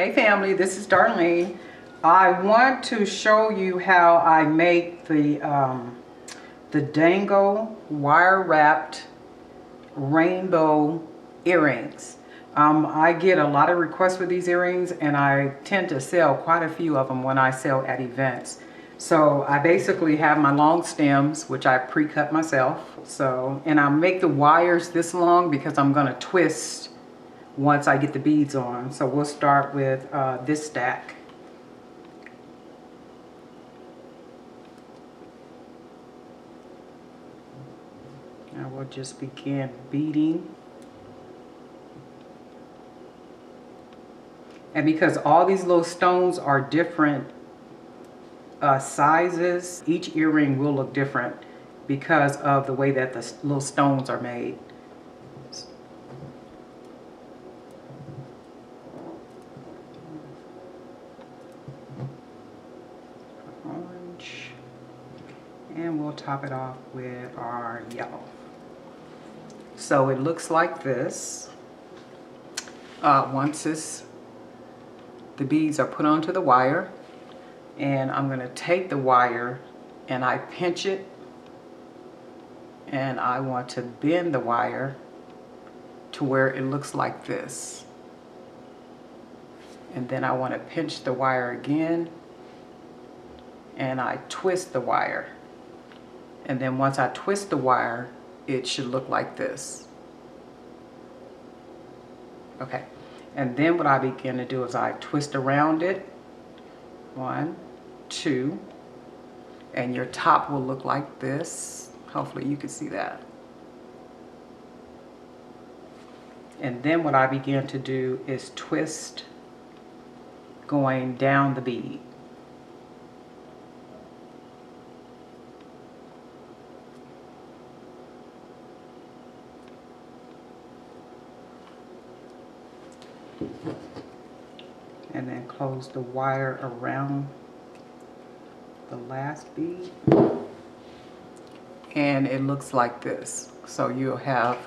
Hey family, this is Darlene. I want to show you how I make the Dangle wire wrapped rainbow earrings. I get a lot of requests for these earrings and I tend to sell quite a few of them when I sell at events. So I basically have my long stems, which I pre-cut myself. And I make the wires this long because I'm gonna twist once I get the beads on. So we'll start with this stack. Now we'll just begin beading. And because all these little stones are different sizes, each earring will look different because of the way that the little stones are made. Orange. And we'll top it off with our yellow. So it looks like this. Once the beads are put onto the wire, and I'm going to take the wire and I pinch it, and I want to bend the wire to where it looks like this. And then I want to pinch the wire again and I twist the wire. And then once I twist the wire, it should look like this. Okay. And then what I begin to do is I twist around it. 1, 2. And your top will look like this. Hopefully you can see that. And then what I begin to do is twist going down the bead. And then close the wire around the last bead. And it looks like this. So you'll have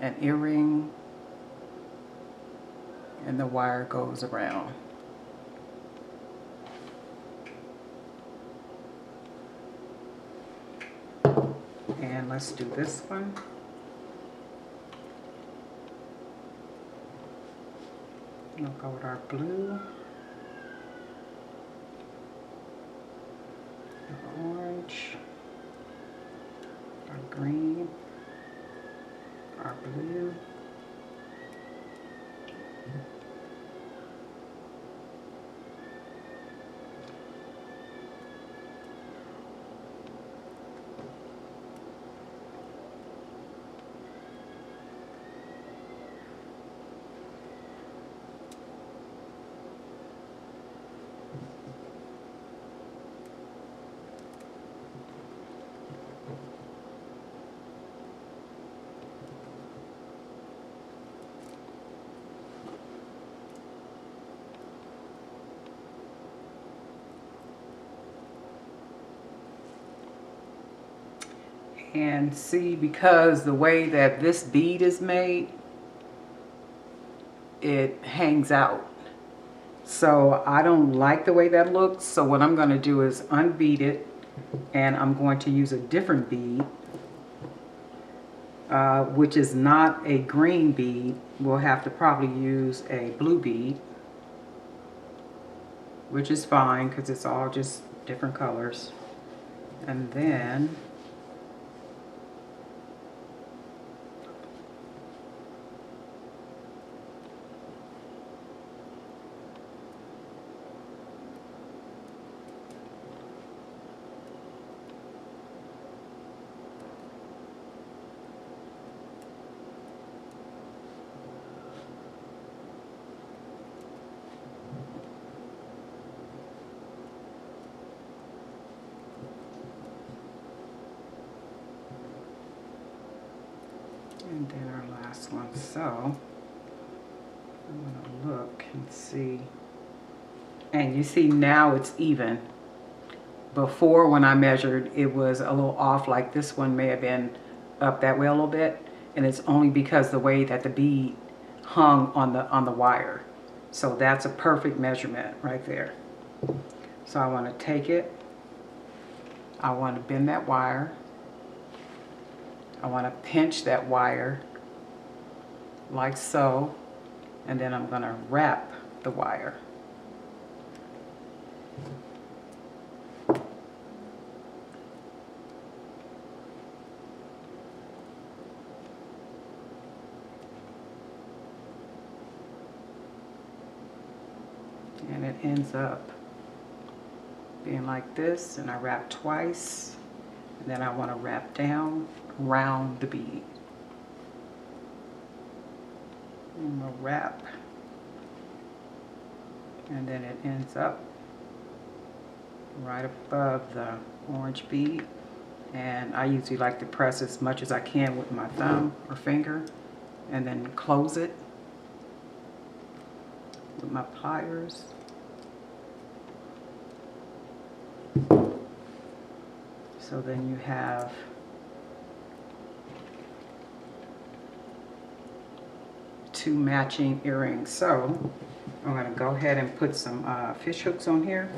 an earring and the wire goes around. And let's do this one. We'll go with our blue, our orange, our green, our blue, and see, because the way that this bead is made, it hangs out. So I don't like the way that looks. So what I'm going to do is unbead it, and I'm going to use a different bead, which is not a green bead. We'll have to probably use a blue bead, which is fine because it's all just different colors. And then our last one. So I'm going to look and see. And you see now it's even. Before when I measured, it was a little off, like this one may have been up that way a little bit. And it's only because the way that the bead hung on the wire. So that's a perfect measurement right there. So I want to take it, I want to bend that wire, I want to pinch that wire like so, and then I'm going to wrap the wire. And it ends up being like this, and I wrap twice, and then I want to wrap down around the bead. I'm going to wrap, and then it ends up right above the orange bead. And I usually like to press as much as I can with my thumb or finger, and then close it with my pliers. So then you have two matching earrings. So I'm going to go ahead and put some fish hooks on here.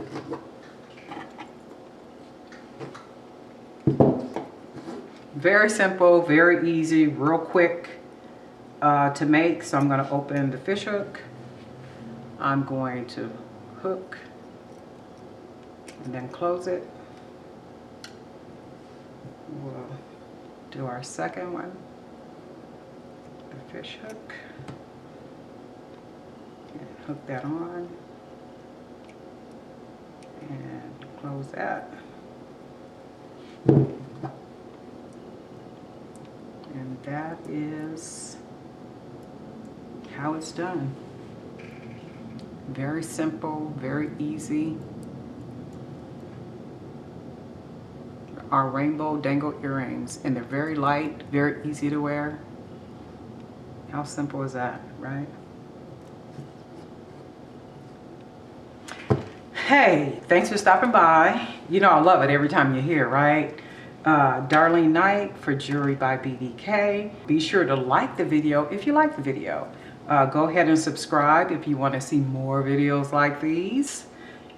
Very simple, very easy, real quick to make. So I'm going to open the fish hook. I'm going to hook and then close it. We'll do our second one, the fish hook, and hook that on, and close that. And that is how it's done. Very simple, very easy. Our rainbow dangle earrings, and they're very light, very easy to wear. How simple is that, right? Hey, thanks for stopping by. You know I love it every time you're here, right? Darlene Knight for Jewelry by BDK. Be sure to like the video if you like the video. Go ahead and subscribe if you want to see more videos like these.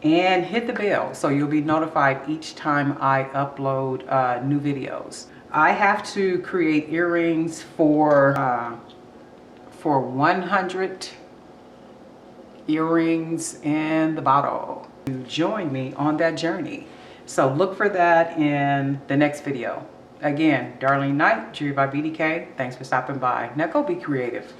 And hit the bell so you'll be notified each time I upload new videos. I have to create earrings for 100 earrings in the bottle. Join me on that journey. So look for that in the next video. Again, Darlene Knight, Jewelry by BDK. Thanks for stopping by. Now go be creative.